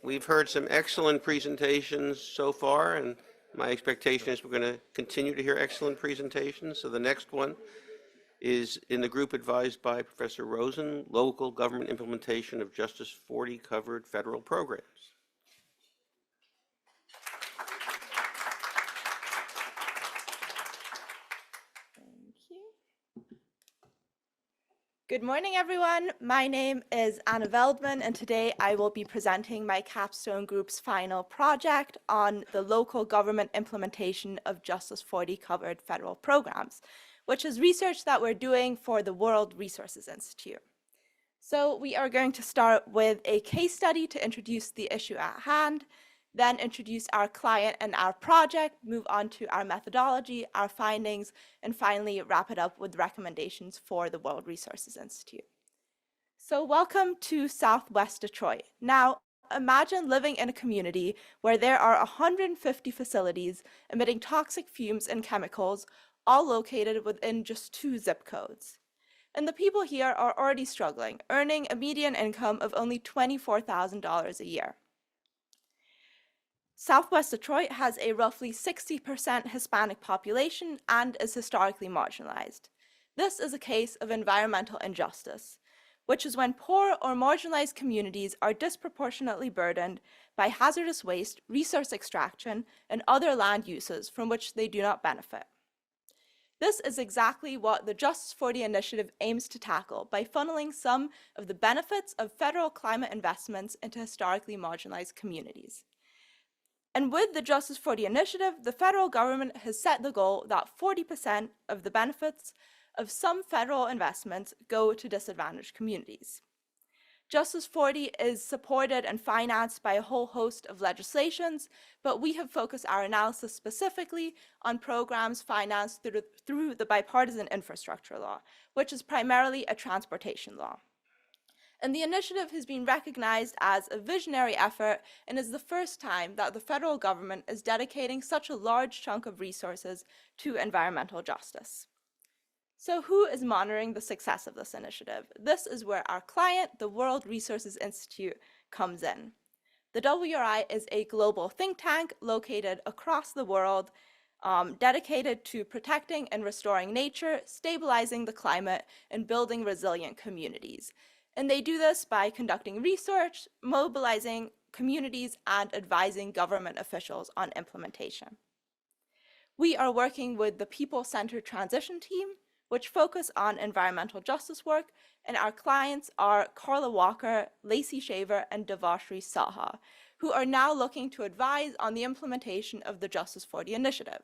We've heard some excellent presentations so far, and my expectation is we're going to continue to hear excellent presentations. So the next one is in the group advised by Professor Rosen, Local Government Implementation of Justice 40 Covered Federal Programs. Thank you. Good morning, everyone. My name is Anna Veldman, and today I will be presenting my capstone group's final project on the local government implementation of Justice 40 covered federal programs, which is research that we're doing for the World Resources Institute. So we are going to start with a case study to introduce the issue at hand, then introduce our client and our project, move on to our methodology, our findings, and finally wrap it up with recommendations for the World Resources Institute. So welcome to Southwest Detroit. Now, imagine living in a community where there are 150 facilities emitting toxic fumes and chemicals, all located within just 2 zip codes. And the people here are already struggling, earning a median income of only $24,000 a year. Southwest Detroit has a roughly 60% Hispanic population and is historically marginalized. This is a case of environmental injustice, which is when poor or marginalized communities are disproportionately burdened by hazardous waste, resource extraction, and other land uses from which they do not benefit. This is exactly what the Justice 40 initiative aims to tackle by funneling some of the benefits of federal climate investments into historically marginalized communities. And with the Justice 40 initiative, the federal government has set the goal that 40% of the benefits of some federal investments go to disadvantaged communities. Justice 40 is supported and financed by a whole host of legislations, but we have focused our analysis specifically on programs financed through the Bipartisan Infrastructure Law, which is primarily a transportation law. And the initiative has been recognized as a visionary effort and is the first time that the federal government is dedicating such a large chunk of resources to environmental justice. So who is monitoring the success of this initiative? This is where our client, the World Resources Institute, comes in. The WRI is a global think tank located across the world, dedicated to protecting and restoring nature, stabilizing the climate, and building resilient communities. And they do this by conducting research, mobilizing communities, and advising government officials on implementation. We are working with the People-Centered Transition Team, which focus on environmental justice work, and our clients are Carla Walker, Lacey Shaver, and Devashri Saha, who are now looking to advise on the implementation of the Justice 40 initiative.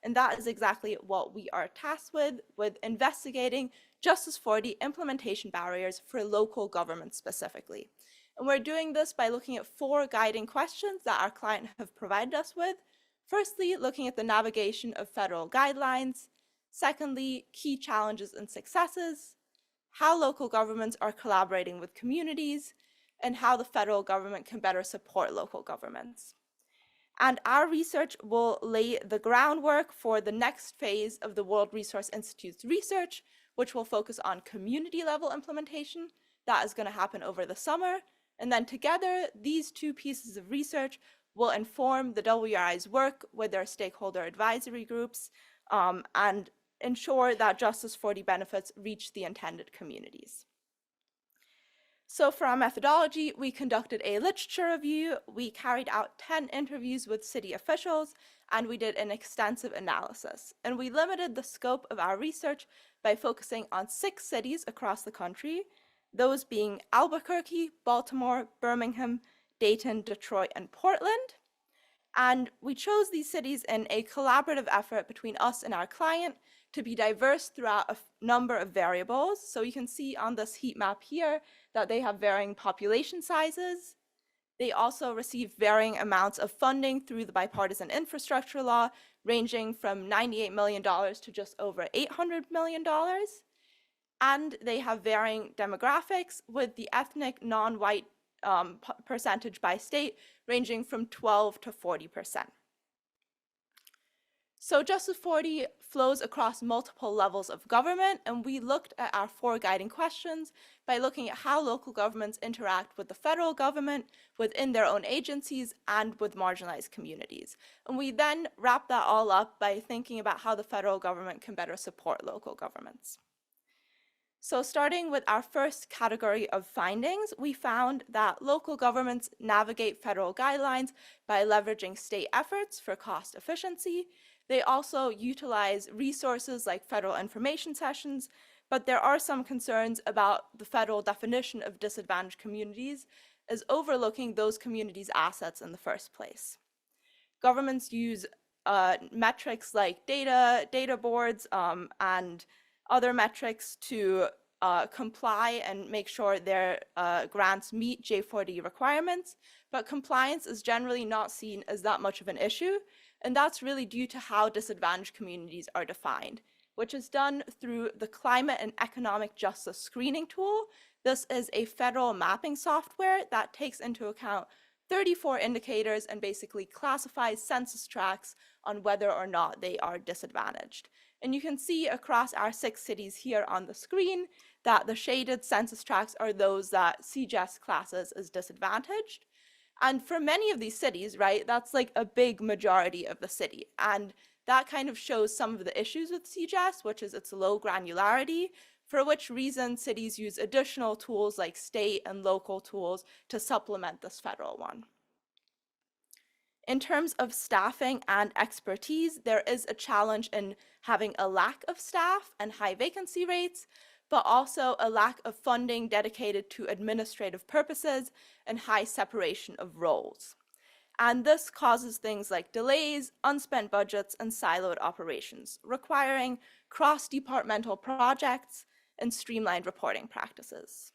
And that is exactly what we are tasked with investigating Justice 40 implementation barriers for local government specifically. And we're doing this by looking at 4 guiding questions that our client have provided us with. Firstly, looking at the navigation of federal guidelines. Secondly, key challenges and successes, how local governments are collaborating with communities, and how the federal government can better support local governments. And our research will lay the groundwork for the next phase of the World Resource Institute's research, which will focus on community-level implementation. That is going to happen over the summer. And then together, these 2 pieces of research will inform the WRI's work with their stakeholder advisory groups and ensure that Justice 40 benefits reach the intended communities. So for our methodology, we conducted a literature review, we carried out 10 interviews with city officials, and we did an extensive analysis. And we limited the scope of our research by focusing on 6 cities across the country, those being Albuquerque, Baltimore, Birmingham, Dayton, Detroit, and Portland. And we chose these cities in a collaborative effort between us and our client to be diverse throughout a number of variables. So you can see on this heat map here that they have varying population sizes. They also receive varying amounts of funding through the Bipartisan Infrastructure Law, ranging from $98 million to just over $800 million. And they have varying demographics, with the ethnic non-white percentage by state ranging from 12 to 40%. So Justice 40 flows across multiple levels of government, and we looked at our 4 guiding questions by looking at how local governments interact with the federal government, within their own agencies, and with marginalized communities. And we then wrap that all up by thinking about how the federal government can better support local governments. So starting with our first category of findings, we found that local governments navigate federal guidelines by leveraging state efforts for cost efficiency. They also utilize resources like federal information sessions, but there are some concerns about the federal definition of disadvantaged communities as overlooking those communities' assets in the first place. Governments use metrics like data boards, and other metrics to comply and make sure their grants meet J40 requirements, but compliance is generally not seen as that much of an issue, and that's really due to how disadvantaged communities are defined, which is done through the Climate and Economic Justice Screening Tool. This is a federal mapping software that takes into account 34 indicators and basically classifies census tracts on whether or not they are disadvantaged. And you can see across our 6 cities here on the screen that the shaded census tracts are those that CJS classes as disadvantaged. And for many of these cities, right, that's like a big majority of the city. And that kind of shows some of the issues with CJS, which is its low granularity, for which reason cities use additional tools like state and local tools to supplement this federal one. In terms of staffing and expertise, there is a challenge in having a lack of staff and high vacancy rates, but also a lack of funding dedicated to administrative purposes and high separation of roles. And this causes things like delays, unspent budgets, and siloed operations, requiring cross-departmental projects and streamlined reporting practices.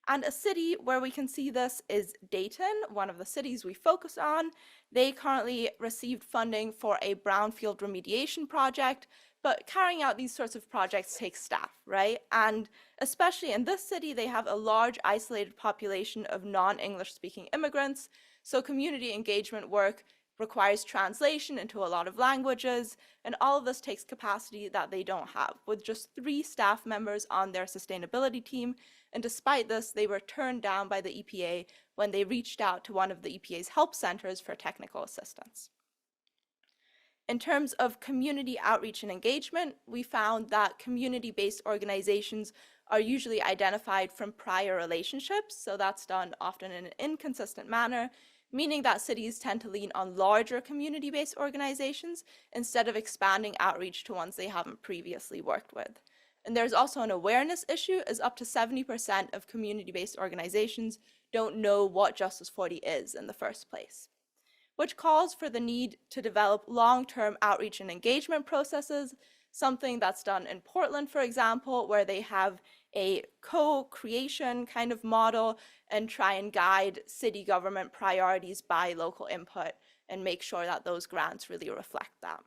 And a city where we can see this is Dayton, one of the cities we focus on. They currently received funding for a brownfield remediation project, but carrying out these sorts of projects takes staff, right? And especially in this city, they have a large isolated population of non-English speaking immigrants, so community engagement work requires translation into a lot of languages, and all of this takes capacity that they don't have, with just 3 staff members on their sustainability team. And despite this, they were turned down by the EPA when they reached out to one of the EPA's help centers for technical assistance. In terms of community outreach and engagement, we found that community-based organizations are usually identified from prior relationships, so that's done often in an inconsistent manner, meaning that cities tend to lean on larger community-based organizations instead of expanding outreach to ones they haven't previously worked with. And there's also an awareness issue, as up to 70% of community-based organizations don't know what Justice 40 is in the first place, which calls for the need to develop long-term outreach and engagement processes, something that's done in Portland, for example, where they have a co-creation kind of model and try and guide city government priorities by local input and make sure that those grants really reflect that.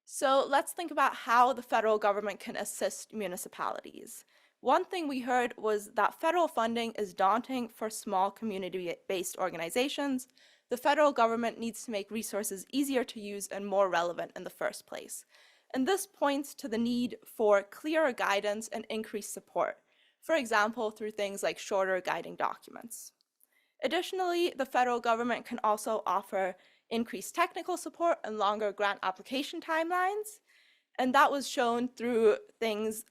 So let's think about how the federal government can assist municipalities. One thing we heard was that federal funding is daunting for small community-based organizations. The federal government needs to make resources easier to use and more relevant in the first place. And this points to the need for clearer guidance and increased support, for example, through things like shorter guiding documents. Additionally, the federal government can also offer increased technical support and longer grant application timelines, and that was shown through things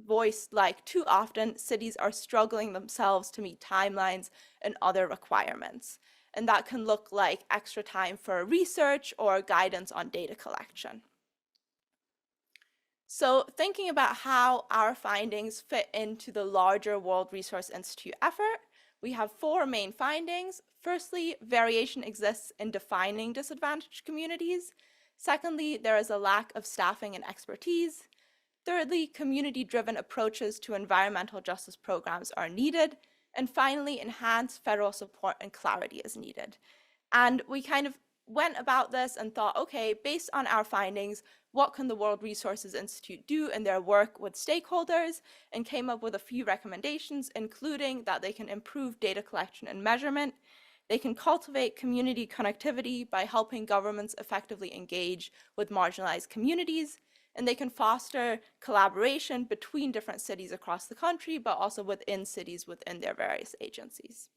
voiced like too often cities are struggling themselves to meet timelines and other requirements. And that can look like extra time for research or guidance on data collection. So thinking about how our findings fit into the larger World Resource Institute effort, we have 4 main findings. Firstly, variation exists in defining disadvantaged communities. Secondly, there is a lack of staffing and expertise. Thirdly, community-driven approaches to environmental justice programs are needed. And finally, enhanced federal support and clarity is needed. And we kind of went about this and thought, okay, based on our findings, what can the World Resources Institute do in their work with stakeholders, and came up with a few recommendations, including that they can improve data collection and measurement. They can cultivate community connectivity by helping governments effectively engage with marginalized communities, and they can foster collaboration between different cities across the country, but also within cities within their various agencies.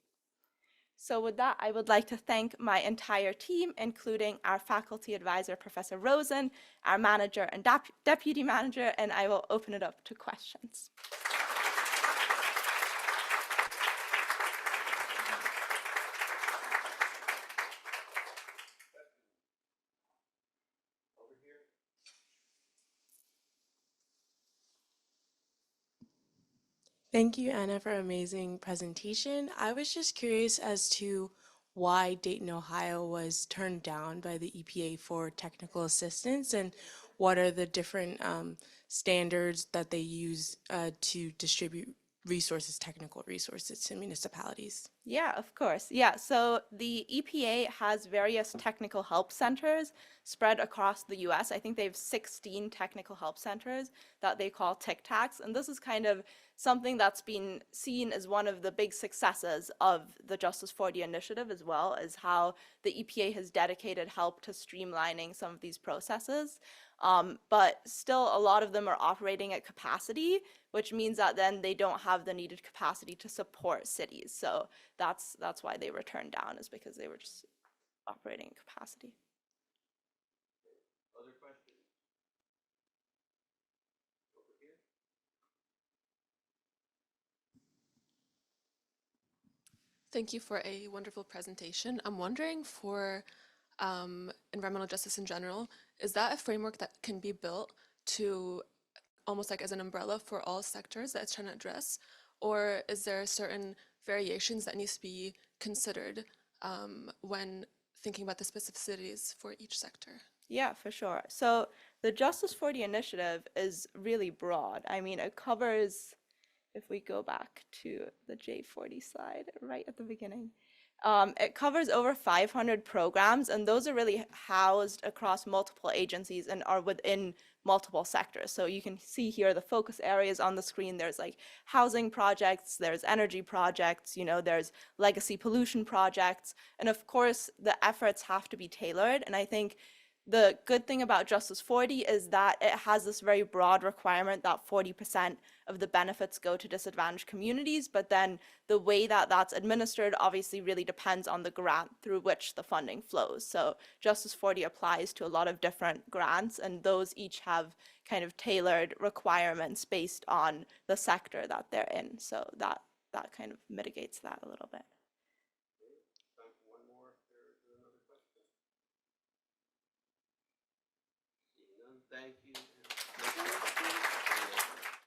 So with that, I would like to thank my entire team, including our faculty advisor, Professor Rosen, our manager and deputy manager, and I will open it up to questions. Thank you, Anna, for an amazing presentation. I was just curious as to why Dayton, Ohio was turned down by the EPA for technical assistance, and what are the different standards that they use to distribute resources, technical resources to municipalities. Yeah, of course. Yeah, so the EPA has various technical help centers spread across the US. I think they have 16 technical help centers that they call TICTACs. And this is kind of something that's been seen as one of the big successes of the Justice 4D initiative, as well as how the EPA has dedicated help to streamlining some of these processes. But still, a lot of them are operating at capacity, which means that then they don't have the needed capacity to support cities. So that's why they were turned down, is because they were just operating at capacity. Other questions? Over here? Thank you for a wonderful presentation. I'm wondering for environmental justice in general, is that a framework that can be built to almost like as an umbrella for all sectors that it's trying to address? Or is there certain variations that needs to be considered when thinking about the specificities for each sector? Yeah, for sure. So the Justice 4D initiative is really broad. I mean, it covers, if we go back to the J40 slide right at the beginning, it covers over 500 programs, and those are really housed across multiple agencies and are within multiple sectors. So you can see here the focus areas on the screen. There's like housing projects, there's energy projects, there's legacy pollution projects, and of course the efforts have to be tailored. And I think the good thing about Justice 4D is that it has this very broad requirement that 40% of the benefits go to disadvantaged communities, but then the way that that's administered obviously really depends on the grant through which the funding flows. So Justice 4D applies to a lot of different grants, and those each have kind of tailored requirements based on the sector that they're in. So that kind of mitigates that a little bit.